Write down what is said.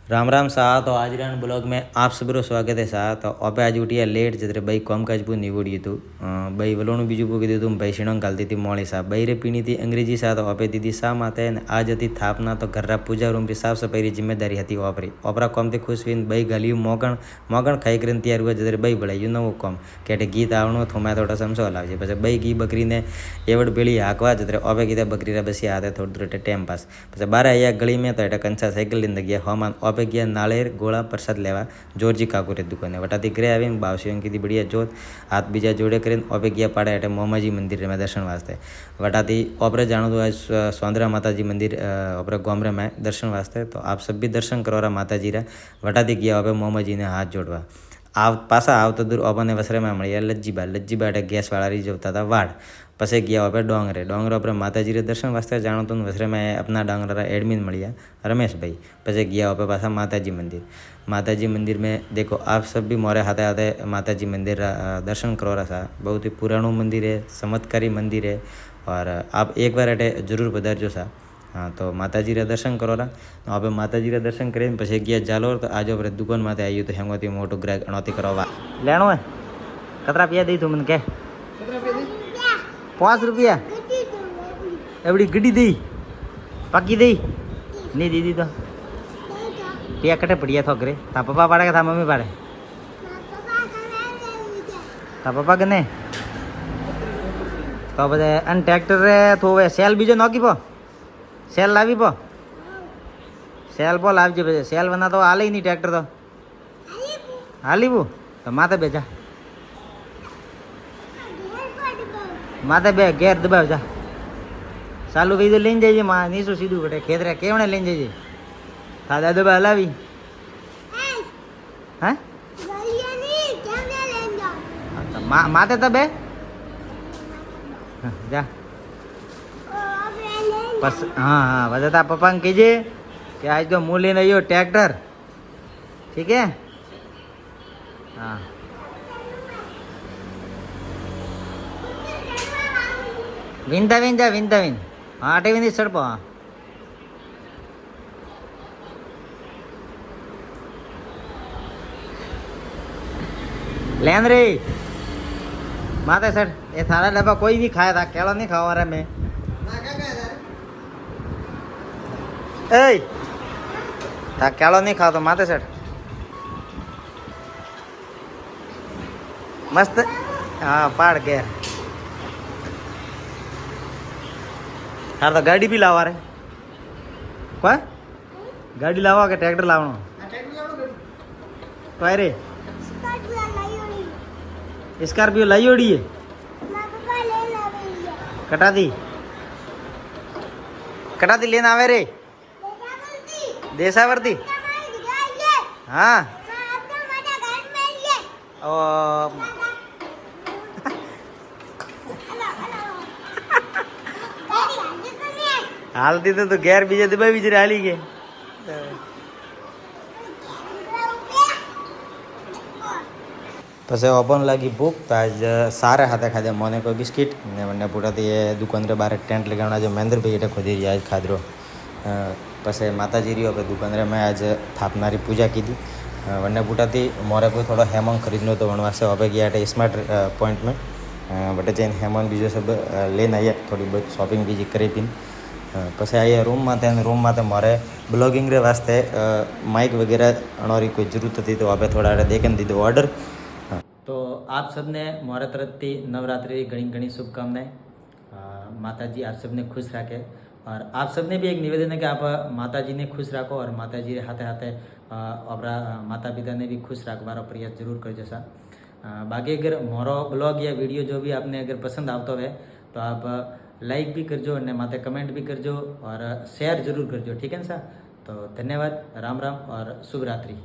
राम राम साहब। तो आज रन ब्लॉग में आप सबरो स्वागत है साहब। तो अब आज उठिया लेट जतरे भाई कम काज पू निवड़ी तू भाई वलोणु बीजू पू कीधु तुम भाई शीणों गालती थी मोड़ी साहब भाई रे पीनी थी अंग्रेजी साहब। तो अपे दीदी सा माते ने आज थी थापना तो घर पूजा रूम री साफ सफाई री जिम्मेदारी थी ओपरी ओपरा कम थी खुश हुई भाई गलियों मोगण मोगण खाई कर तैयार हुआ जतरे भाई बढ़ाई नवो कम के गीत आवणो थोमा थोड़ा समझो लावजे पछे भाई घी बकरी ने एवड़ बेली हाकवा जतरे ओपे कीधे बकरी रा बसी आते थोड़ी थोड़ी टाइम पास पछे बारे आया गली में तो एटा कंचा साइकिल लिंद गया हमान ओपे गया नाळेर गोला प्रसाद लेवा जोरजी काकुरे दुकाने वटाती घरे आवीने बावशीओं कीधी बढ़िया जोत हाथ बीजा जोड़े करीने ओपे गया पाड़े एटे मोमाजी मंदिर में दर्शन वास्ते वटाती ओपरे जाणो तो आज स्वांद्रा माताजी मंदिर ओपरे गोमरे में दर्शन वास्ते। तो आप सब भी दर्शन करोरा माताजी रा वटाती गया ओपे मोमाजी ने हाथ जोड़वा पासा आवता दूर ओपने वसरे में मळ्या लज्जीबा एटे गैस वाला री जोता था वाड़ पसे गया ओपे डोंगरे पर माताजी रे दर्शन वास्ते जाणो तो वसरे में अपना डांगरा एडमिन मळ्या रमेश भाई पसे गया ओपे पासा माताजी मंदिर में देखो आप सब भी मोरे हाथे हाथे माताजी मंदिर दर्शन करो रहा सा। बहुत ही पुराणु मंदिर है, चमत्कारी मंदिर है और आप एक बार अटे जरूर पधारजो सा। हाँ तो माताजी रे दर्शन करो रहा अब माताजी रे दर्शन करीने पछी गया जालोर। तो आज अपने दुकान में आई तो हेंगोती मोटो ग्राहक अणोती करवा लेणो है कतरा पिया दी तू मन के 5 रुपया एवडी गड्डी दी पक्की दी नहीं दीदी तो पिया कटे पड़िया थो करे ता पापा पाड़े था मम्मी पाड़े ता पापा कने तो बजे अन ट्रेक्टर रे थोवे सेल बीजो नोकी पो सेल लावी पो सेल पो लावजे बजे सेल बना तो आले ही नहीं ट्रेक्टर तो हाली बू तो माथे बेजा माथे बे गेर दबाव जा चालू वीडियो लेन जाइए मां नीसु सीधू कटे खेत रे केवणे लेन जाइए दादा दबा हलावी हैं माते तबे जा बस हाँ बता पापा ने कीजिए कि आज तो मुँह लेने आइयो ट्रैक्टर ठीक है। हाँ विंदा हाँ अटे विंदी सड़ पो हाँ लेन रे माते सर ये थारा डब्बा कोई नहीं खाया था केला नहीं खावा रहा मैं ए था केलो नहीं खाओ तो माते सर मस्त हाँ पाड़ के थार तो गाड़ी भी लावा रे क्या गाड़ी लावा के ट्रैक्टर लावनो तो रे स्कॉर्पियो लाई ओड़ी है कटा दी लेना आवे रे देसावर्ती हाँ हालती तो गैर बीजे दबा बीजे हाली के પછી ઓપન લાગી ભૂખ તો આજ સારા હાથે ખાધે મને કોઈ બિસ્કિટ ને મને પૂરાથી એ દુકાન રે બારે ટેન્ટ લગાવના જે મહેન્દ્રભાઈ એટલે ખોદી આજ ખાધરો પછી માતાજી રહ્યો કે દુકાન રે મેં આજ થાપનારી પૂજા કીધી વને પૂટાથી મોરે કોઈ થોડો હેમંગ ખરીદનો તો વણવાસે હવે ગયા એટલે સ્માર્ટ પોઈન્ટ में बटे जैन हेमंग बीजो सब लेने आया थोड़ी बहुत शॉपिंग बीजी करी थी પછી आया रूम में मारे ब्लॉगिंग रे वास्ते माइक वगैरह अणोरी कोई जरूरत थी तो आप थोड़ा देखे दीधो ऑर्डर। तो आप सबने मोरा तरफ थी नवरात्रि घनी घनी शुभकामनाएं माता जी आप सबने खुश रखे और आप सबने भी एक निवेदन है कि आप माता जी ने खुश रखो और माता जी हाथे हाथे अपना माता पिता ने भी खुश रखवार प्रयास जरूर कर जैसा। बाकी अगर मोरो ब्लॉग या वीडियो जो भी आपने अगर पसंद आता है तो आप लाइक भी करजो और माते कमेंट भी करजो और शेयर जरूर करजो ठीक है ना सा। तो धन्यवाद राम राम और शुभ रात्रि।